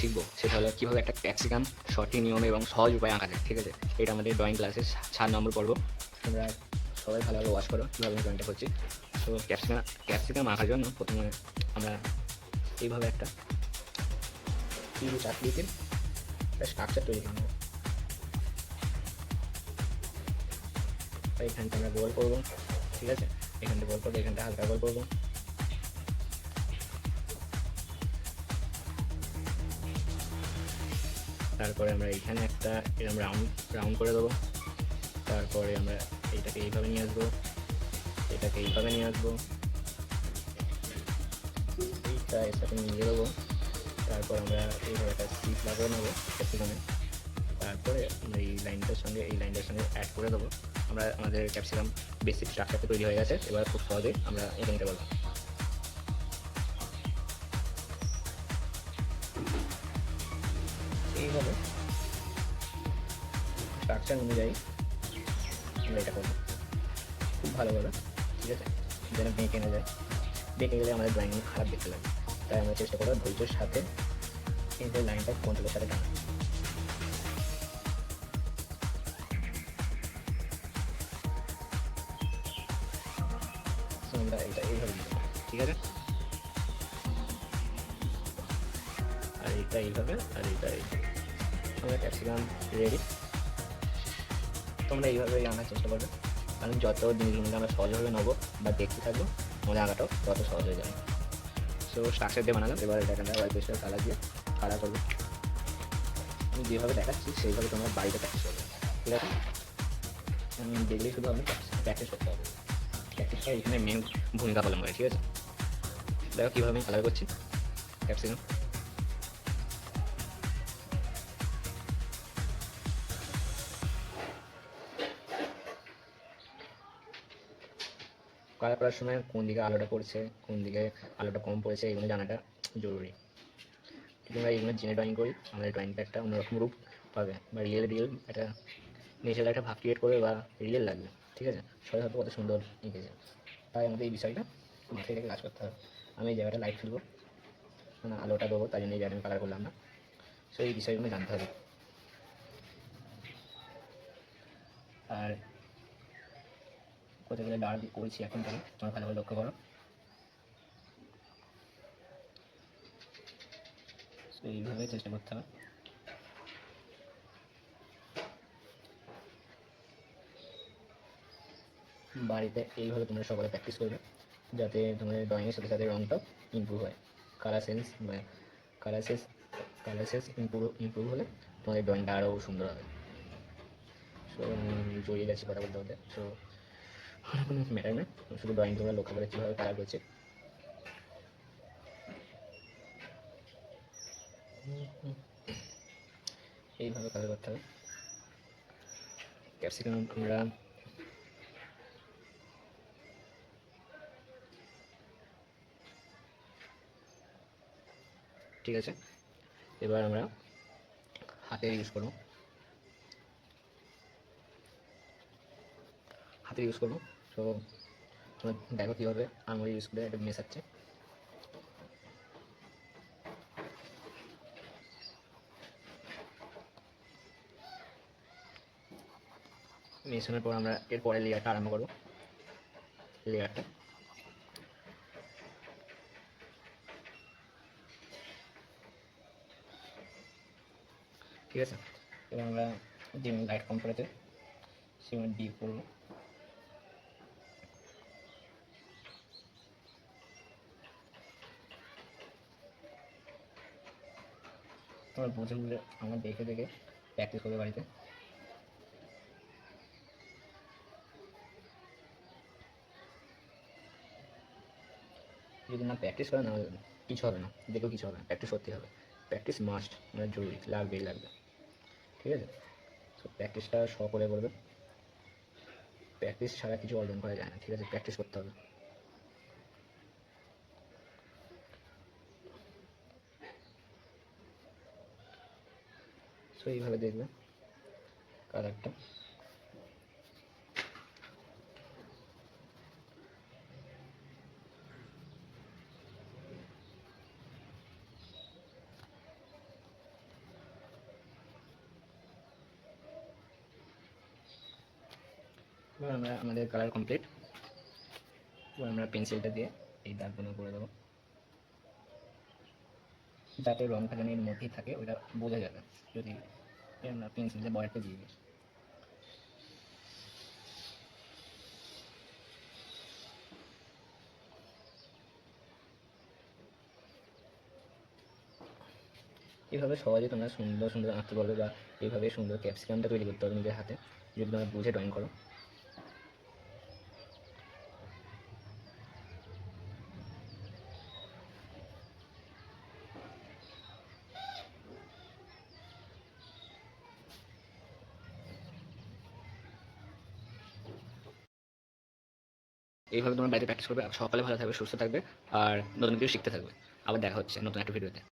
শিখবো সেটা হলো কীভাবে একটা ক্যাপসিকাম সঠিক নিয়মে এবং সহজ উপায়ে আঁকা যায়। ঠিক আছে, এটা আমাদের ড্রয়িং ক্লাসের 7 নম্বর পর্ব। তোমরা সবাই ভালোভাবে ওয়াচ করো কীভাবে আমি ড্রয়িংটা করছি। তো ক্যাপসিকাম আঁকার জন্য প্রথমে আমরা এইভাবে একটা 3 আকৃতির একটা স্ট্রাকচার তৈরি করে নেবো। এখানটা আমরা গোল করবো, ঠিক আছে, এখানটা গোল করবো, এখানটা হালকা গোল করবো। তারপরে আমরা এইখানে একটা এরকম রাউন্ড করে দেবো। তারপরে আমরা এইটাকে এইভাবে নিয়ে আসবো, এটাকে এইভাবে নিয়ে আসবো, এইটা এর সাথে মিলিয়ে দেবো। তারপর আমরা এইভাবে একটা সিপ লাগিয়ে নেবো ক্যাপসিকামে। তারপরে আমরা এই লাইনটার সঙ্গে অ্যাড করে দেবো। আমরা আমাদের ক্যাপসিকাম বেসিক স্ট্রাকচারটা তৈরি হয়ে গেছে। এবার খুব সহজেই আমরা এঁকে নিতে পারবো। এইভাবে স্ট্রাকচার অনুযায়ী আমরা এটা করবো খুব ভালোভাবে, ঠিক আছে, যেন বেঁকে না যায়। বেঁকে গেলে আমাদের ড্রয়িং খারাপ দেখতে লাগে। তাই আমরা চেষ্টা করবো ধৈর্যের সাথে এই লাইনটা কন্ট্রোলের সাথে টানা। আমরা এটা এইভাবে দিতে পারি, ঠিক আছে, আর এটা এইভাবে, আর এটা এইভাবে। আমরা ক্যাপসিকাম রেডি। তোমরা এইভাবেই আনার চেষ্টা করবে, কারণ যত জিনিসগুলো আমরা সহজভাবে নেবো বা দেখতে থাকবো আমাদের আঁকাটাও তত সহজ হয়ে যাবে। সো স্ট্রাকচার দিয়ে বানালাম। এবার এটাকে আমরা হোয়াইট পেস্টের কালার দিয়ে কালার করবো। আমি যেভাবে দেখাচ্ছি সেইভাবে তোমরা বাড়িতে প্র্যাকটিস করবে, ঠিক আছে। দেখলেই শুধু আপনি প্র্যাকটিস করতে হবে। প্র্যাকটিসটা এখানে মেন ভূমিকা পালন করে, ঠিক আছে। দেখো কীভাবে আমি কালার করছি ক্যাপসিকাম। কালার করার সময় কোন দিকে আলোটা পড়ছে, কোন দিকে আলোটা কম পড়েছে, এগুলো জানাটা জরুরি। তোমরা এইগুলো জেনে ড্রয়িং করি আমাদের ড্রয়িংটা একটা অন্যরকম রূপ পাবে, বা রিয়েল একটা নিজের একটা ভাব ক্রিয়েট করবে, বা রিয়েল লাগবে, ঠিক আছে। সবাই হয়তো কত সুন্দর এঁকেছে। তাই আমাদের এই বিষয়টা মাথায় রেখে কাজ করতে হবে। আমি এই জায়গাটা লাইট ফেলবো, মানে আলোটা দেবো, তাই জন্য এই জায়গাটা কালার করলাম না। সো এই বিষয়গুলো জানতে হবে। আর কোথায় গেলে ডার্ক করেছি এখন থেকে তোমরা ভালো করে লক্ষ্য করো। সো এইভাবে চেষ্টা করতে হবে। বাড়িতে এইভাবে তোমরা সকলে প্র্যাকটিস করবে, যাতে তোমাদের ড্রয়িংয়ের সাথে সাথে রঙটাও ইমপ্রুভ হয়। কালার সেন্স বা কালার সেন্স ইমপ্রুভ হলে তোমাদের ড্রয়িংটা আরও সুন্দর হবে। সো জড়িয়ে গেছি কথা বলতে বলতে। সো কোনো ম্যাটার না, শুধু ড্রয়িং তোমরা লক্ষ্য করে কীভাবে কালার করছে। এইভাবে কালার করতে হবে ক্যাপসিকাম। আমরা ঠিক আছে, এবার আমরা হাতের ইউজ করবো, সো তোমরা দেখো কীভাবে আঙুল ইউজ করে এটা মেশাচ্ছে। মেশানোর পর আমরা এরপরে লেয়ারটা আরম্ভ করবো। লেয়ারটা ঠিক আছে। এবার আমরা যে লাইট কম পড়েছে সেগুলো ডিপ করবো। তোমার বুঝে বুঝে আমার দেখে দেখে প্র্যাকটিস করবে বাড়িতে। যদি না প্র্যাকটিস করে না কিছু হবে না, দেখেও কিছু হবে না। প্র্যাকটিস করতে হবে, প্র্যাকটিস মাস্ট, মানে জরুরি, লাগবেই লাগবে, ঠিক আছে। সো প্র্যাকটিসটা সকলে করবে। প্র্যাকটিস ছাড়া কিছু অর্জন করা যায় না, ঠিক আছে, প্র্যাকটিস করতে হবে। সো এইভাবে দেখবে কালারটা। এবার আমরা আমাদের কালার কমপ্লিট। এবার আমরা পেন্সিলটা দিয়ে এই দাগগুলো করে দেবো, যাতে রঙটা যেন এর মধ্যেই থাকে ওইটা বোঝা যাবে যদি আমরা পেন্সিল দিয়ে বয়ারটা দিয়ে দিই। এইভাবে সহজে তোমরা সুন্দর সুন্দর আঁকতে পারবে, বা এইভাবে সুন্দর ক্যাপসিকামটা তৈরি করতে পারবে নিজের হাতে যদি তোমরা বুঝে ড্রয়িং করো। এইভাবে তোমরা বাড়িতে প্র্যাকটিস করবে, সকালে ভালো থাকবে, সুস্থ থাকবে, আর নতুন কিছু শিখতে থাকবে। আবার দেখা হচ্ছে নতুন একটা ভিডিওতে।